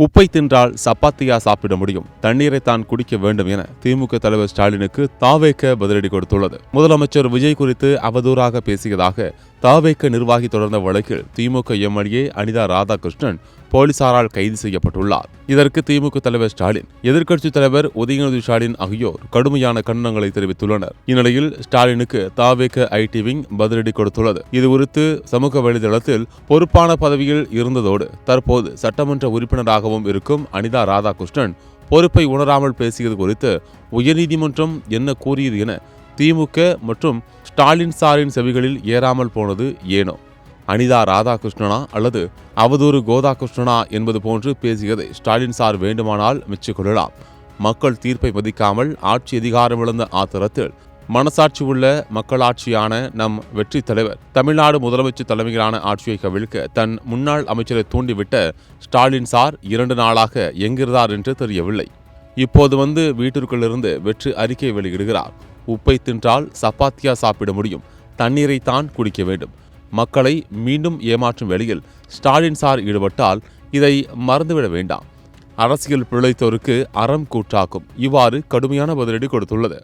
உப்பை தின்றால் சப்பாத்தியா சாப்பிட முடியும், தண்ணீரைத்தான் குடிக்க வேண்டும் என திமுக தலைவர் ஸ்டாலினுக்கு தாவேக பதிலடி கொடுத்துள்ளது. முதலமைச்சர் விஜய் குறித்து அவதூறாக பேசியதாக தாவேக நிர்வாகி தொடர்ந்த வழக்கில் திமுக எம்எல்ஏ அனிதா ராதாகிருஷ்ணன் போலீசாரால் கைது செய்யப்பட்டுள்ளார். இதற்கு திமுக தலைவர் ஸ்டாலின், எதிர்க்கட்சித் தலைவர் உதயநிதி ஸ்டாலின் ஆகியோர் கடுமையான கண்டனங்களை தெரிவித்துள்ளனர். இந்நிலையில் ஸ்டாலினுக்கு தாவேக ஐடி விங் பதிலடி கொடுத்துள்ளது. இதுகுறித்து சமூக வலைதளத்தில் பொறுப்பான பதவியில் இருந்ததோடு தற்போது சட்டமன்ற உறுப்பினராகவும் இருக்கும் அனிதா ராதாகிருஷ்ணன் பொறுப்பை உணராமல் பேசியது குறித்து உயர்நீதிமன்றம் என்ன கூறியது என திமுக மற்றும் ஸ்டாலின் சாரின் செவிகளில் ஏறாமல் போனது ஏனோ? அனிதா ராதாகிருஷ்ணனா அல்லது அவதூறு கோதாகிருஷ்ணனா என்பது போன்று பேசியதை ஸ்டாலின் சார் வேண்டுமானால் மெச்சிக்கொள்ளலாம். மக்கள் தீர்ப்பை மதிக்காமல் ஆட்சி அதிகாரம் இழந்த ஆத்திரத்தில் மனசாட்சி உள்ள மக்களாட்சியான நம் வெற்றி தலைவர் தமிழ்நாடு முதலமைச்சர் தலைமையிலான ஆட்சியை கவிழ்க்க தன் முன்னாள் அமைச்சரை தூண்டிவிட்ட ஸ்டாலின் சார் 2 நாளாக எங்கிருந்தார் என்று தெரியவில்லை. இப்போது வீட்டிற்குள்ளிருந்து வெற்றி அறிக்கை வெளியிடுகிறார். உப்பை தின்றால் சப்பாத்தியா சாப்பிட முடியும், தண்ணீரைத்தான் குடிக்க வேண்டும். மக்களை மீண்டும் ஏமாற்றும் வேளையில் ஸ்டாலின் சார் ஈடுபட்டால் இதை மறந்துவிட வேண்டாம். அரசியல் பிழைத்தோருக்கு அறம் கூட்டாக்கும். இவ்வாறு கடுமையான பதிலடி கொடுத்துள்ளது.